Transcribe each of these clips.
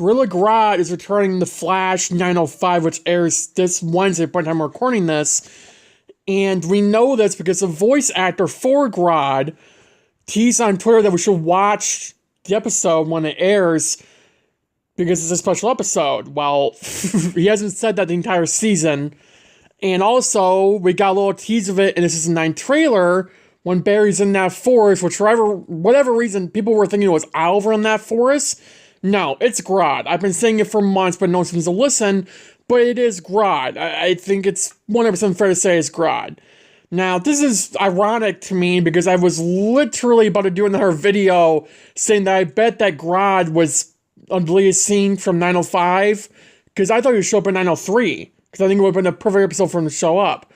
Gorilla Grodd is returning to Flash 905, which airs this Wednesday by the time I'm recording this. And we know this because the voice actor for Grodd teased on Twitter that we should watch the episode when it airs because it's a special episode. Well, he hasn't said that the entire season. And also, we got a little tease of it in the season 9 trailer when Barry's in that forest, which for whatever reason, people were thinking it was Oliver in that forest. No, it's Grodd. I've been saying it for months, but no one seems to listen. But it is Grodd. I think it's 100% fair to say it's Grodd. Now, this is ironic to me because I was literally about to do another video saying that I bet that Grodd was a deleted scene from 905 because I thought he would show up in 903 because I think it would have been a perfect episode for him to show up.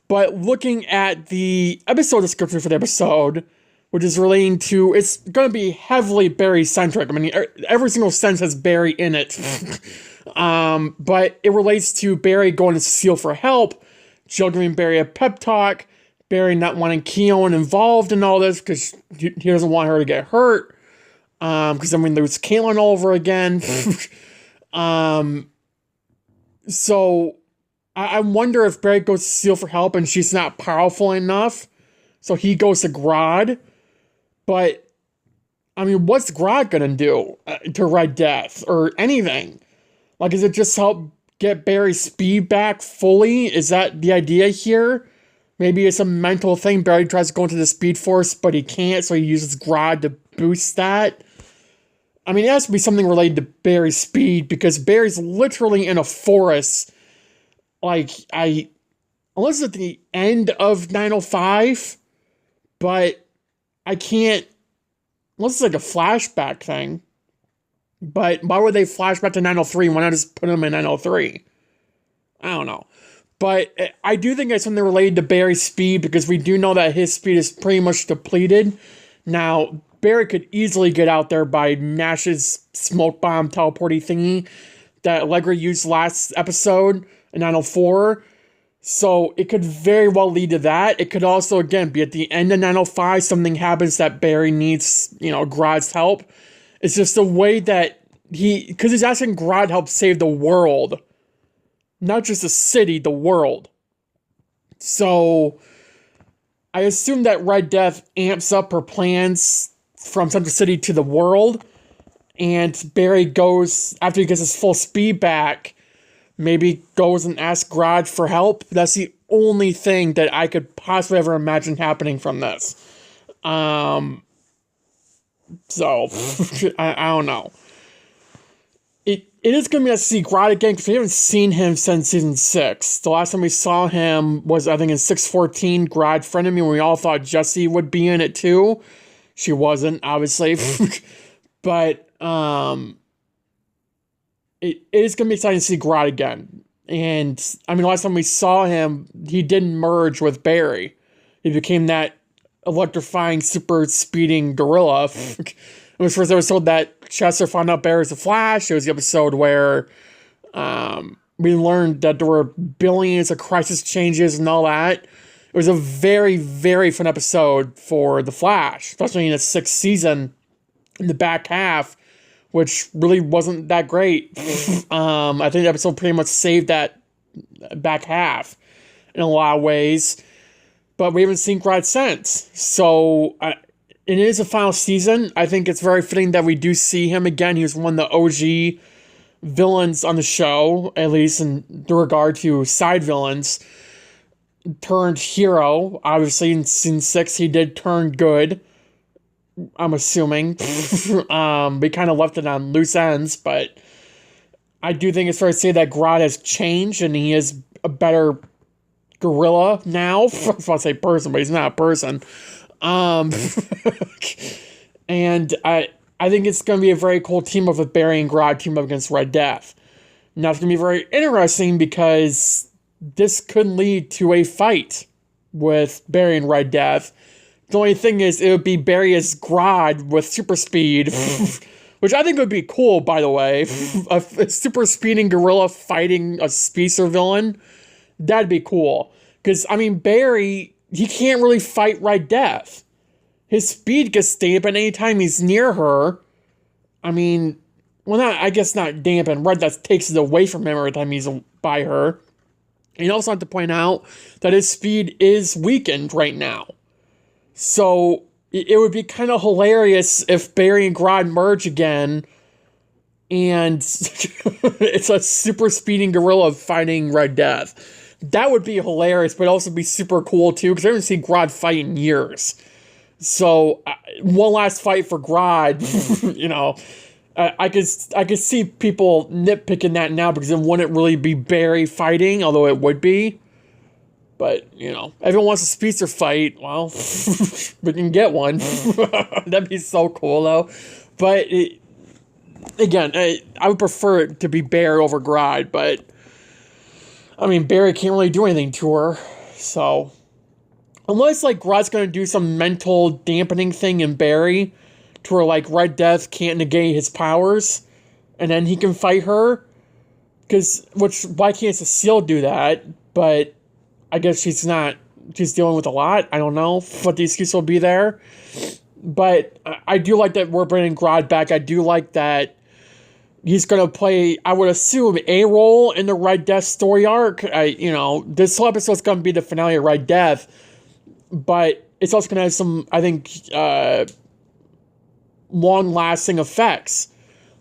But looking at the episode description for the episode, which is relating to, it's going to be heavily Barry-centric. I mean, every single sentence has Barry in it. But it relates to Barry going to Cecile for help, Jill giving Barry a pep talk, Barry not wanting Keown involved in all this because he doesn't want her to get hurt. Because, I mean, there's Caitlin all over again. So I wonder if Barry goes to Cecile for help and she's not powerful enough. So he goes to Grodd. But, I mean, what's Grodd gonna do to Red Death or anything? Like, is it just help get Barry's speed back fully? Is that the idea here? Maybe it's a mental thing. Barry tries to go into the Speed Force, but he can't, so he uses Grodd to boost that. I mean, it has to be something related to Barry's speed, because Barry's literally in a forest. Like, unless it's at the end of 905, but I can't, unless it's like a flashback thing. But why would they flash back to 903? Why not just put him in 903? I don't know. But I do think it's something related to Barry's speed, because we do know that his speed is pretty much depleted. Now, Barry could easily get out there by Nash's smoke bomb teleporty thingy that Allegra used last episode in 904. So it could very well lead to that. It could also, again, be at the end of 905, something happens that Barry needs, Grodd's help. It's just the way that because he's asking Grodd to help save the world. Not just the city, the world. So I assume that Red Death amps up her plans from Central City to the world. And Barry goes, after he gets his full speed back, maybe goes and asks Grodd for help. That's the only thing that I could possibly ever imagine happening from this. So, I don't know. It is going to be nice to see Grodd again, because we haven't seen him since season 6. The last time we saw him was, I think, in 614. Grodd friended me when we all thought Jessie would be in it too. She wasn't, obviously. But, it is going to be exciting to see Grodd again. And, I mean, last time we saw him, he didn't merge with Barry. He became that electrifying, super speeding gorilla. It was the first episode that Chester found out Barry's the Flash. It was the episode where we learned that there were billions of crisis changes and all that. It was a very, very fun episode for the Flash, especially in the 6th season in the back half, which really wasn't that great. I think the episode pretty much saved that back half in a lot of ways. But we haven't seen Grodd since. So, it is a final season. I think it's very fitting that we do see him again. He was one of the OG villains on the show, at least in regard to side villains. Turned hero. Obviously, in season 6, he did turn good. I'm assuming. We kind of left it on loose ends, but I do think it's fair to say that Grodd has changed, and he is a better gorilla now. I was about to say person, but he's not a person. And I think it's going to be a very cool team up with Barry and Grodd team up against Red Death. Now it's going to be very interesting because this could lead to a fight with Barry and Red Death. The only thing is, it would be Barry as Grodd with super speed, which I think would be cool, by the way. A super speeding gorilla fighting a speedster villain. That'd be cool. Because, I mean, Barry, he can't really fight Red Death. His speed gets stayed, but anytime he's near her, I mean, well, not, I guess not dampen. Red Death takes it away from him every time he's by her. And you also have to point out that his speed is weakened right now. So it would be kind of hilarious if Barry and Grodd merge again and it's a super speeding gorilla fighting Red Death. That would be hilarious, but also be super cool too, because I haven't seen Grodd fight in years. So one last fight for Grodd, you know. I could see people nitpicking that now because it wouldn't really be Barry fighting, although it would be. But, you know, everyone wants a speedster fight. Well, we can get one. That'd be so cool, though. But, again, I would prefer it to be Barry over Grodd. But, I mean, Barry can't really do anything to her. So, unless, like, Grodd's going to do some mental dampening thing in Barry, to where, like, Red Death can't negate his powers, and then he can fight her. Why can't Cecile do that? But I guess she's dealing with a lot. I don't know what the excuse will be there. But I do like that we're bringing Grodd back. I do like that he's going to play, I would assume, a role in the Red Death story arc. This whole episode's going to be the finale of Red Death. But it's also going to have some, I think, long-lasting effects.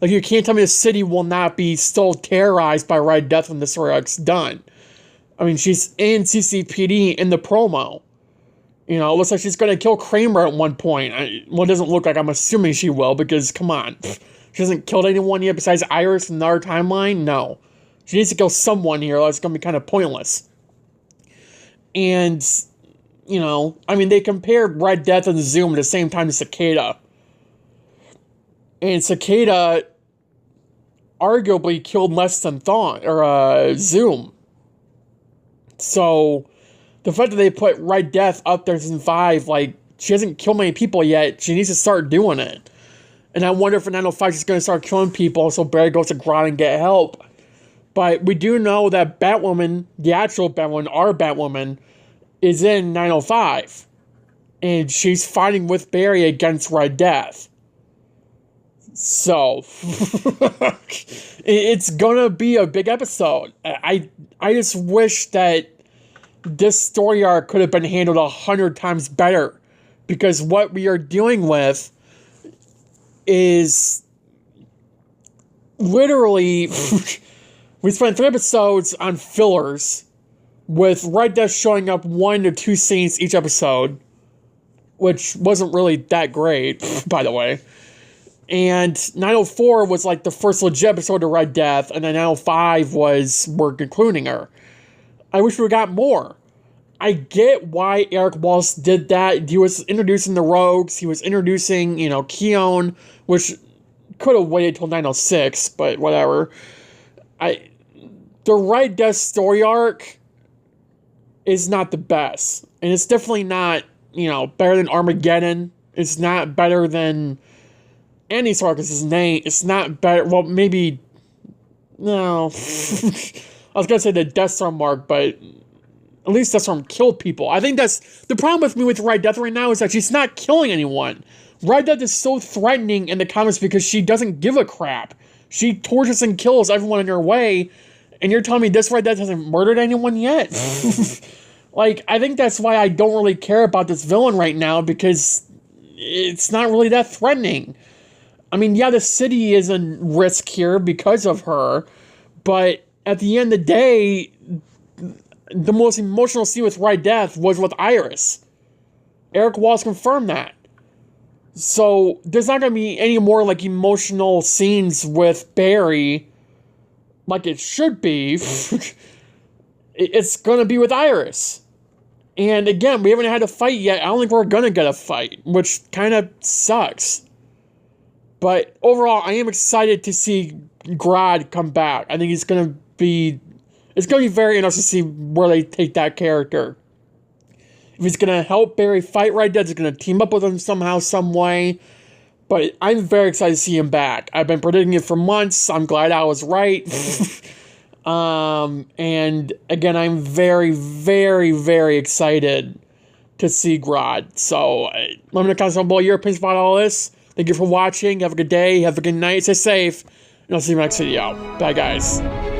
Like, you can't tell me the city will not be still terrorized by Red Death when the story arc's done. I mean, she's in CCPD in the promo. You know, it looks like she's going to kill Kramer at one point. It doesn't look like, I'm assuming she will, because, come on. She hasn't killed anyone yet besides Iris in our timeline? No. She needs to kill someone here, or it's going to be kind of pointless. And, you know, I mean, they compared Red Death and Zoom at the same time as Cicada. And Cicada arguably killed less than Zoom. So, the fact that they put Red Death up there in 5, like, she hasn't killed many people yet. She needs to start doing it. And I wonder if in 905 she's going to start killing people so Barry goes to Grodd and get help. But we do know that Batwoman, the actual Batwoman, our Batwoman, is in 905. And she's fighting with Barry against Red Death. So, it's gonna be a big episode. I just wish that this story arc could have been handled 100 times better. Because what we are dealing with is literally, we spent 3 episodes on fillers with Red Death showing up 1 to 2 scenes each episode, which wasn't really that great, by the way. And 904 was like the first legit episode of Red Death, and then 905 was we're concluding her. I wish we got more. I get why Eric Walsh did that. He was introducing the Rogues. He was introducing, Keone, which could have waited till 906, but whatever. The Red Death story arc is not the best. And it's definitely not, better than Armageddon. It's not better than Andy Serkis' name. It's not better. Well, maybe. No. I was going to say the Deathstorm arc, but at least Deathstorm killed people. I think that's the problem with me with Red Death right now is that she's not killing anyone. Red Death is so threatening in the comics because she doesn't give a crap. She tortures and kills everyone in her way, and you're telling me this Red Death hasn't murdered anyone yet? I think that's why I don't really care about this villain right now, because it's not really that threatening. I mean, yeah, the city is in risk here because of her, but at the end of the day, the most emotional scene with Red Death was with Iris. Eric Walsh confirmed that. So, there's not going to be any more, emotional scenes with Barry like it should be. It's going to be with Iris. And again, we haven't had a fight yet. I don't think we're going to get a fight, which kind of sucks. But overall, I am excited to see Grodd come back. I think it's going to be very interesting to see where they take that character. If he's going to help Barry fight Red Death, he's going to team up with him somehow, some way. But I'm very excited to see him back. I've been predicting it for months. I'm glad I was right. And again, I'm very, very, very excited to see Grodd. So, let me know in the comments below your opinions about all this. Thank you for watching. Have a good day. Have a good night. Stay safe. And I'll see you in the next video. Bye, guys.